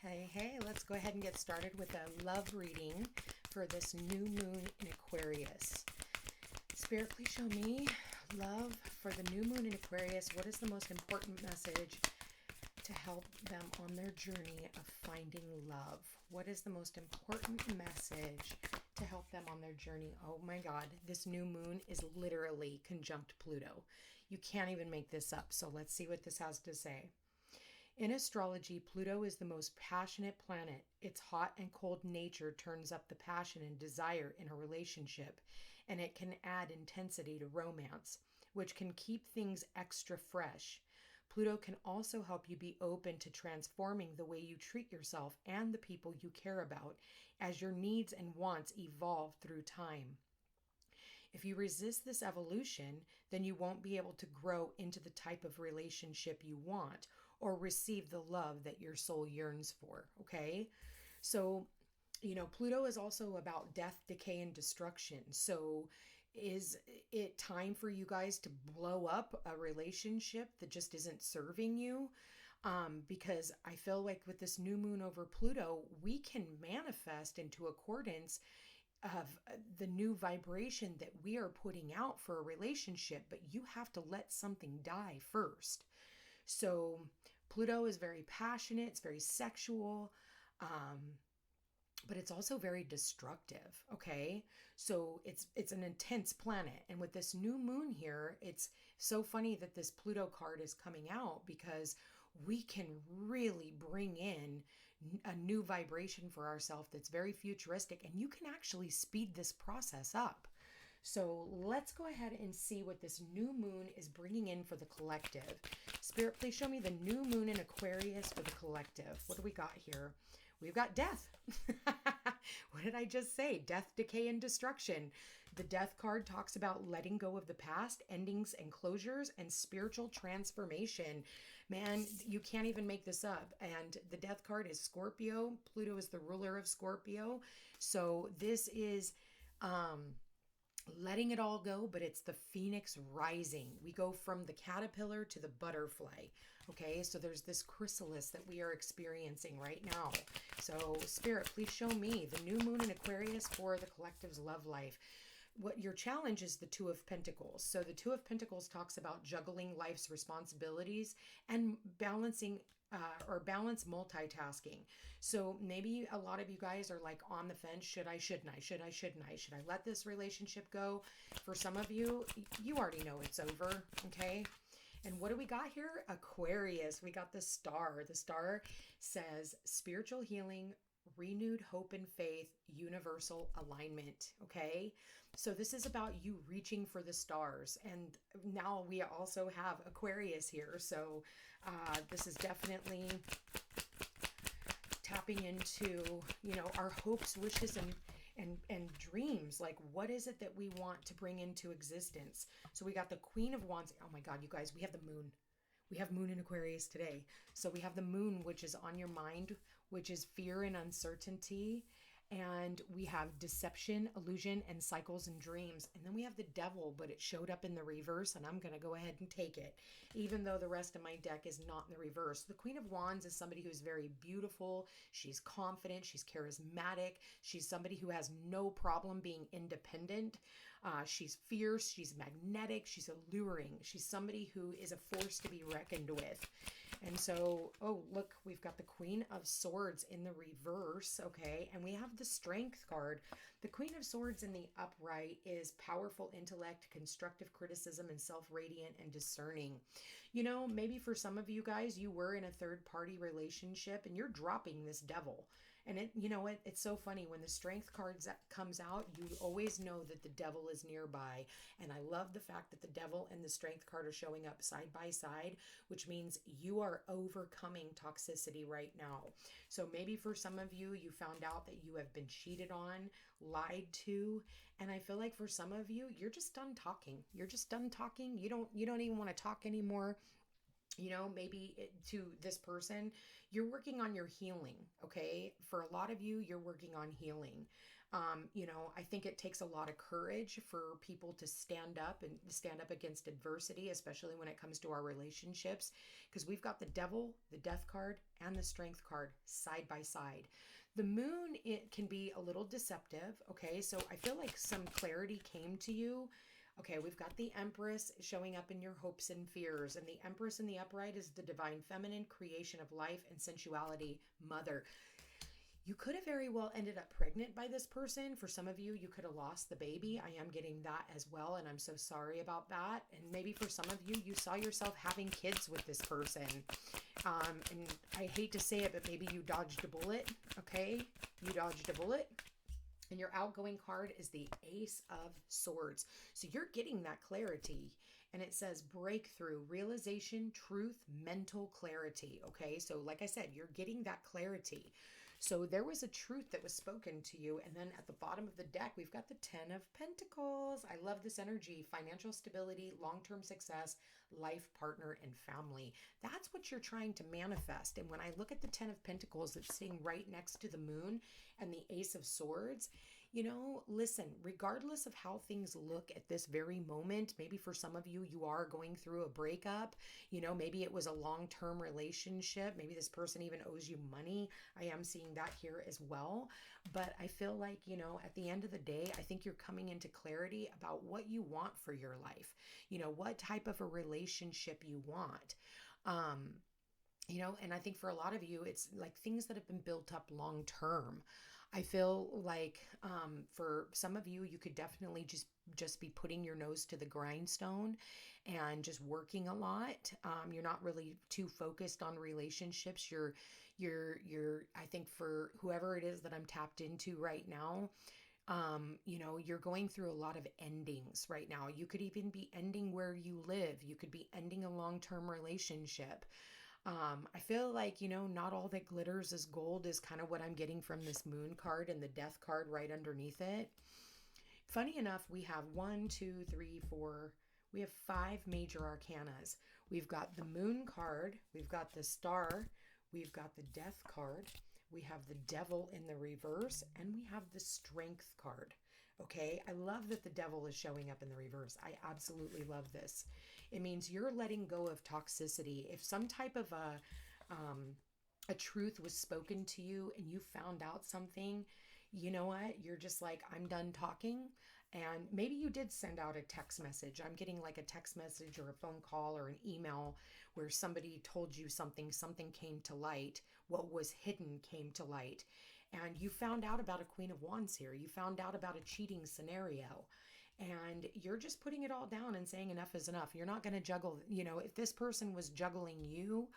Hey, let's go ahead and get started with a love reading for this new moon in Aquarius. Spirit, please show me love for the new moon in Aquarius. What is the most important message to help them on their journey of finding love? What is the most important message to help them on their journey? Oh my God, this new moon is literally conjunct Pluto. You can't even make this up. So let's see what this has to say. In astrology, Pluto is the most passionate planet. Its hot and cold nature turns up the passion and desire in a relationship, and it can add intensity to romance, which can keep things extra fresh. Pluto can also help you be open to transforming the way you treat yourself and the people you care about as your needs and wants evolve through time. If you resist this evolution, then you won't be able to grow into the type of relationship you want or receive the love that your soul yearns for, okay? So, Pluto is also about death, decay, and destruction. So, is it time for you guys to blow up a relationship that just isn't serving you? Because I feel like with this new moon over Pluto, we can manifest into accordance of the new vibration that we are putting out for a relationship, but you have to let something die first. So Pluto is very passionate, it's very sexual, but it's also very destructive, okay? So it's an intense planet. And with this new moon here, it's so funny that this Pluto card is coming out because we can really bring in a new vibration for ourselves that's very futuristic, and you can actually speed this process up. So let's go ahead and see what this new moon is bringing in for the collective. Spirit, please show me the new moon in Aquarius for the collective. What do we got here? We've got death. What did I just say? Death, decay, and destruction. The death card talks about letting go of the past, endings and closures, and spiritual transformation. Man, you can't even make this up. And the death card is Scorpio. Pluto is the ruler of Scorpio. So this is letting it all go, but it's the phoenix rising. We go from the caterpillar to the butterfly. Okay, so there's this chrysalis that we are experiencing right now. So Spirit, please show me the new moon in Aquarius for the collective's love life. What your challenge is the Two of Pentacles. So the Two of Pentacles talks about juggling life's responsibilities and balancing balance multitasking. So maybe a lot of you guys are like on the fence. Should I, shouldn't I? Should I, shouldn't I? Should I let this relationship go? For some of you, you already know it's over, okay? And what do we got here? Aquarius. We got the star. The star says spiritual healing, renewed hope and faith, universal alignment. Okay, so this is about you reaching for the stars. And now we also have Aquarius here, so this is definitely tapping into our hopes, wishes, and dreams. Like, what is it that we want to bring into existence? So we got the Queen of Wands. Oh my God, you guys, we have the moon. We have moon in Aquarius today. So we have the moon, which is on your mind, which is fear and uncertainty. And we have deception, illusion, and cycles and dreams. And then we have the devil, but it showed up in the reverse, and I'm going to go ahead and take it, even though the rest of my deck is not in the reverse. The Queen of Wands is somebody who's very beautiful. She's confident. She's charismatic. She's somebody who has no problem being independent. She's fierce. She's magnetic. She's alluring. She's somebody who is a force to be reckoned with. And so, oh, look, we've got the Queen of Swords in the reverse, okay? And we have the Strength card. The Queen of Swords in the upright is powerful intellect, constructive criticism, and self-radiant and discerning. Maybe for some of you guys, you were in a third-party relationship and you're dropping this devil. And it's so funny when the Strength card comes out, you always know that the devil is nearby. And I love the fact that the devil and the Strength card are showing up side by side, which means you are overcoming toxicity right now. So maybe for some of you, you found out that you have been cheated on, lied to, and I feel like for some of you, you're just done talking. You're just done talking. You don't even want to talk anymore. Maybe to this person, you're working on your healing, okay? For a lot of you, you're working on healing. I think it takes a lot of courage for people to stand up and stand up against adversity, especially when it comes to our relationships, because we've got the devil, the death card, and the strength card side by side. The moon, it can be a little deceptive. Okay. So I feel like some clarity came to you. Okay, we've got the Empress showing up in your hopes and fears. And the Empress in the upright is the divine feminine creation of life and sensuality, mother. You could have very well ended up pregnant by this person. For some of you, you could have lost the baby. I am getting that as well, and I'm so sorry about that. And maybe for some of you, you saw yourself having kids with this person. And I hate to say it, but maybe you dodged a bullet, okay? You dodged a bullet. And your outgoing card is the Ace of Swords. So you're getting that clarity. And it says breakthrough, realization, truth, mental clarity. Okay, so like I said, you're getting that clarity. So there was a truth that was spoken to you. And then at the bottom of the deck, we've got the 10 of Pentacles. I love this energy. Financial stability, long-term success, life partner, and family. That's what you're trying to manifest. And when I look at the 10 of Pentacles, it's sitting right next to the moon and the Ace of Swords. Listen, regardless of how things look at this very moment, maybe for some of you, you are going through a breakup, maybe it was a long-term relationship. Maybe this person even owes you money. I am seeing that here as well. But I feel like, at the end of the day, I think you're coming into clarity about what you want for your life, what type of a relationship you want. And I think for a lot of you, it's like things that have been built up long term. I feel like for some of you, you could definitely just be putting your nose to the grindstone and just working a lot. You're not really too focused on relationships. I think for whoever it is that I'm tapped into right now, you're going through a lot of endings right now. You could even be ending where you live. You could be ending a long-term relationship. I feel like, not all that glitters is gold is kind of what I'm getting from this moon card and the death card right underneath it. Funny enough, we have 5 major arcanas. We've got the moon card, we've got the star, we've got the death card, we have the devil in the reverse, and we have the strength card. Okay, I love that the devil is showing up in the reverse. I absolutely love this. It means you're letting go of toxicity. If some type of a truth was spoken to you and you found out something, you know what? You're just like, I'm done talking. And maybe you did send out a text message. I'm getting like a text message or a phone call or an email where somebody told you something came to light. What was hidden came to light. And you found out about a Queen of Wands here. You found out about a cheating scenario. And you're just putting it all down and saying enough is enough. You're not going to juggle, if this person was juggling you,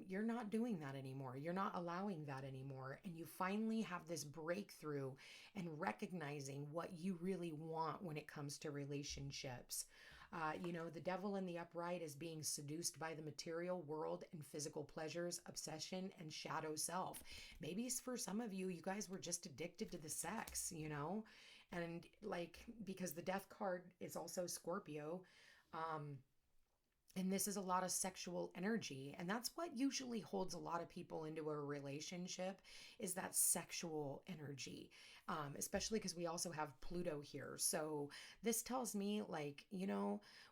you're not doing that anymore. You're not allowing that anymore. And you finally have this breakthrough and recognizing what you really want when it comes to relationships. The devil in the upright is being seduced by the material world and physical pleasures, obsession, and shadow self. Maybe for some of you, you guys were just addicted to the sex, and because the death card is also Scorpio, and this is a lot of sexual energy. And that's what usually holds a lot of people into a relationship is that sexual energy, especially because we also have Pluto here. So this tells me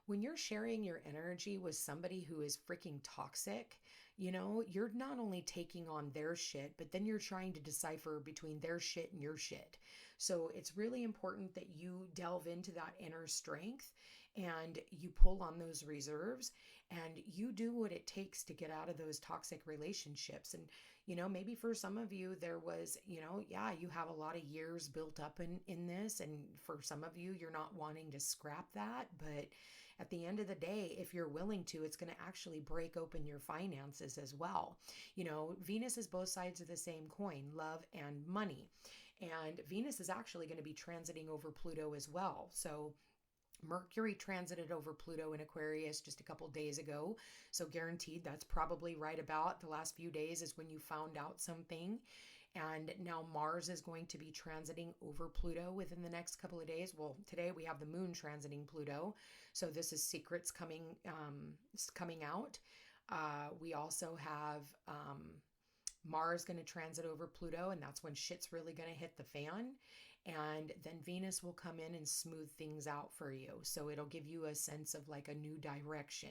when you're sharing your energy with somebody who is freaking toxic, you're not only taking on their shit, but then you're trying to decipher between their shit and your shit. So it's really important that you delve into that inner strength and you pull on those reserves and you do what it takes to get out of those toxic relationships. And, maybe for some of you, there was, you have a lot of years built up in this. And for some of you, you're not wanting to scrap that. But at the end of the day, if you're willing to, it's going to actually break open your finances as well. Venus is both sides of the same coin, love and money. And Venus is actually going to be transiting over Pluto as well. So Mercury transited over Pluto in Aquarius just a couple days ago. So guaranteed that's probably right about the last few days is when you found out something. And now Mars is going to be transiting over Pluto within the next couple of days. Well, today we have the moon transiting Pluto. So this is secrets coming out. We also have Mars going to transit over Pluto, and that's when shit's really going to hit the fan. And then Venus will come in and smooth things out for you. So it'll give you a sense of like a new direction.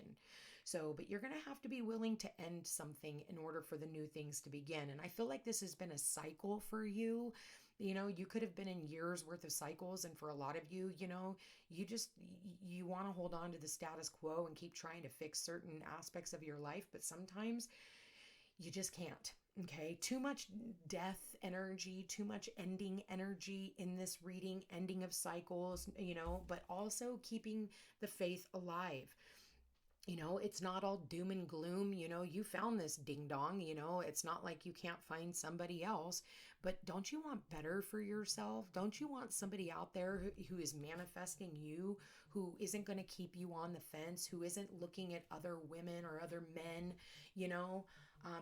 So, but you're going to have to be willing to end something in order for the new things to begin. And I feel like this has been a cycle for you. You know, you could have been in years worth of cycles. And for a lot of you, you know, you want to hold on to the status quo and keep trying to fix certain aspects of your life. But sometimes you just can't. Okay. Too much death energy, too much ending energy in this reading, ending of cycles, you know, but also keeping the faith alive. You know, it's not all doom and gloom. You know, you found this ding dong, you know, it's not like you can't find somebody else, but don't you want better for yourself? Don't you want somebody out there who is manifesting you, who isn't going to keep you on the fence, who isn't looking at other women or other men, you know,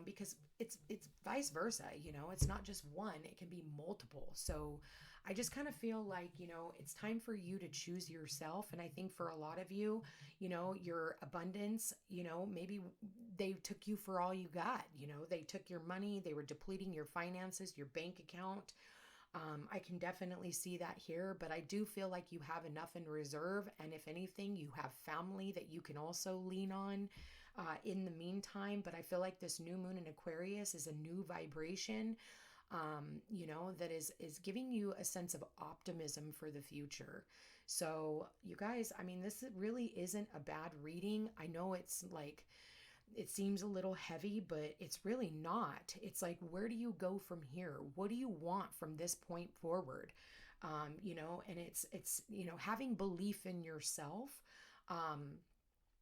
because it's vice versa, you know, it's not just one, it can be multiple. So I just kind of feel like, you know, it's time for you to choose yourself. And I think for a lot of you, you know, your abundance, you know, maybe they took you for all you got, you know, they took your money, they were depleting your finances, your bank account. I can definitely see that here, but I do feel like you have enough in reserve. And if anything, you have family that you can also lean on in the meantime. But I feel like this new moon in Aquarius is a new vibration, you know, that is giving you a sense of optimism for the future. So you guys, I mean, this really isn't a bad reading. I know it's like, it seems a little heavy, but it's really not. It's like, where do you go from here? What do you want from this point forward? You know, and it's, you know, having belief in yourself,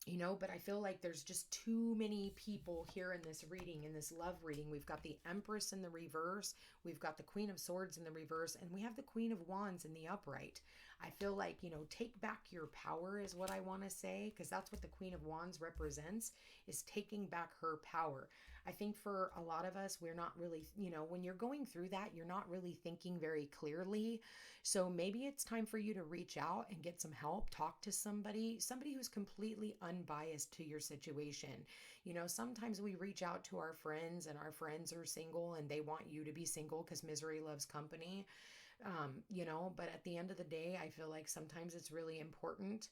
you know, but I feel like there's just too many people here in this reading, in this love reading. We've got the Empress in the reverse, we've got the Queen of Swords in the reverse, and we have the Queen of Wands in the upright. I feel like, you know, take back your power is what I want to say, because that's what the Queen of Wands represents, is taking back her power. I think for a lot of us, we're not really, you know, when you're going through that, you're not really thinking very clearly. So maybe it's time for you to reach out and get some help, talk to somebody who's completely unbiased to your situation. You know, sometimes we reach out to our friends and our friends are single and they want you to be single because misery loves company. You know, but at the end of the day, I feel like sometimes it's really important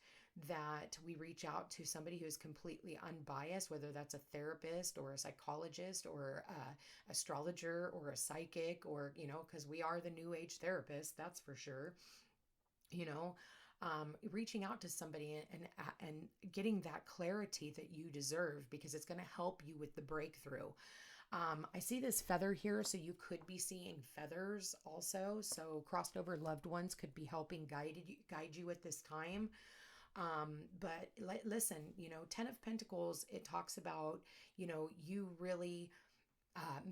that we reach out to somebody who is completely unbiased, whether that's a therapist or a psychologist or a astrologer or a psychic, or, you know, because we are the new age therapist, that's for sure. You know, reaching out to somebody and getting that clarity that you deserve, because it's going to help you with the breakthrough. I see this feather here, so you could be seeing feathers also. So crossed over loved ones could be helping guide you at this time. But listen, you know, 10 of Pentacles, it talks about, you know, you really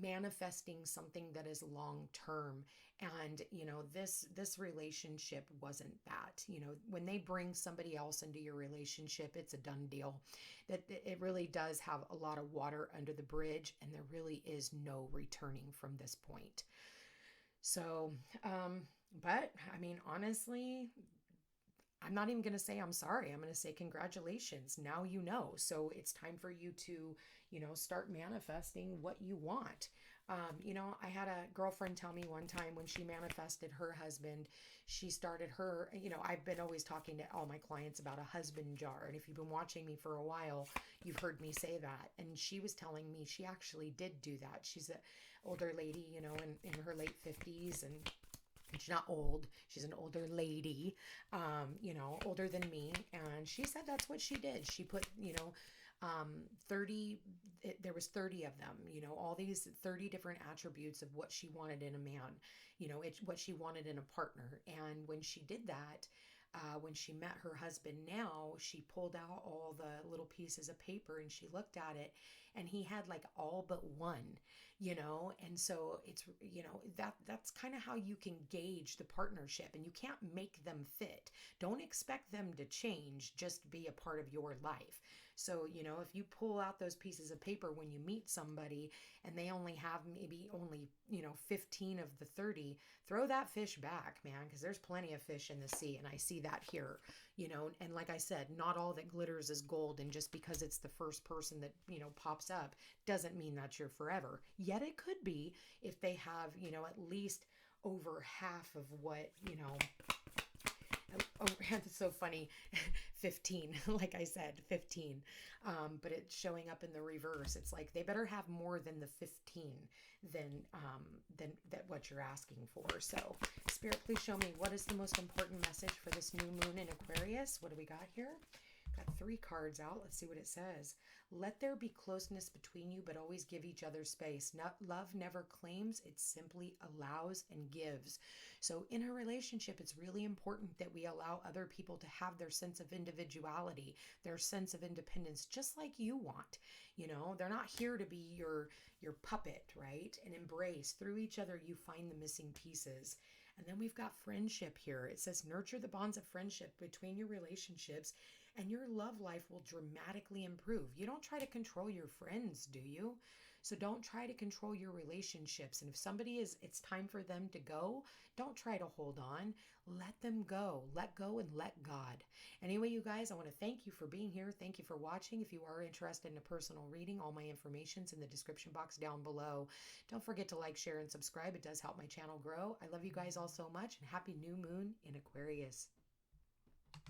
manifesting something that is long term. And, you know, this relationship wasn't that. You know, when they bring somebody else into your relationship, it's a done deal. That it really does have a lot of water under the bridge, and there really is no returning from this point. So, but I mean, honestly, I'm not even going to say I'm sorry. I'm going to say congratulations. Now you know. So it's time for you to, you know, start manifesting what you want. You know, I had a girlfriend tell me one time when she manifested her husband, she started her, you know, I've been always talking to all my clients about a husband jar. And if you've been watching me for a while, you've heard me say that. And she was telling me she actually did do that. She's an older lady, you know, in her late 50s, and she's not old. She's an older lady, you know, older than me. And she said that's what she did. She put, you know, 30, there was 30 of them, you know, all these 30 different attributes of what she wanted in a man, you know, what she wanted in a partner. And when she did that, when she met her husband now, she pulled out all the little pieces of paper and she looked at it, and he had like all but one, you know. And so it's, you know, that's kind of how you can gauge the partnership, and you can't make them fit. Don't expect them to change, just be a part of your life. So, you know, if you pull out those pieces of paper when you meet somebody and they only have maybe only, you know, 15 of the 30, throw that fish back, man, because there's plenty of fish in the sea. And I see that here, you know, and like I said, not all that glitters is gold. And just because it's the first person that, you know, pops up doesn't mean that's your forever. Yet it could be if they have, you know, at least over half of what, you know, oh, it's so funny. 15, like I said, 15. But it's showing up in the reverse. It's like they better have more than the 15 than that what you're asking for. So, Spirit, please show me what is the most important message for this new moon in Aquarius. What do we got here? Got 3 cards out. Let's see what it says. Let there be closeness between you, but always give each other space. Love never claims, it simply allows and gives. So in a relationship, it's really important that we allow other people to have their sense of individuality, their sense of independence, just like you want. You know, they're not here to be your puppet, right? And embrace. Through each other, you find the missing pieces. And then we've got friendship here. It says, nurture the bonds of friendship between your relationships and your love life will dramatically improve. You don't try to control your friends, do you? So don't try to control your relationships. And if it's time for them to go, don't try to hold on. Let them go. Let go and let God. Anyway, you guys, I want to thank you for being here. Thank you for watching. If you are interested in a personal reading, all my information's in the description box down below. Don't forget to like, share, and subscribe. It does help my channel grow. I love you guys all so much, and happy new moon in Aquarius.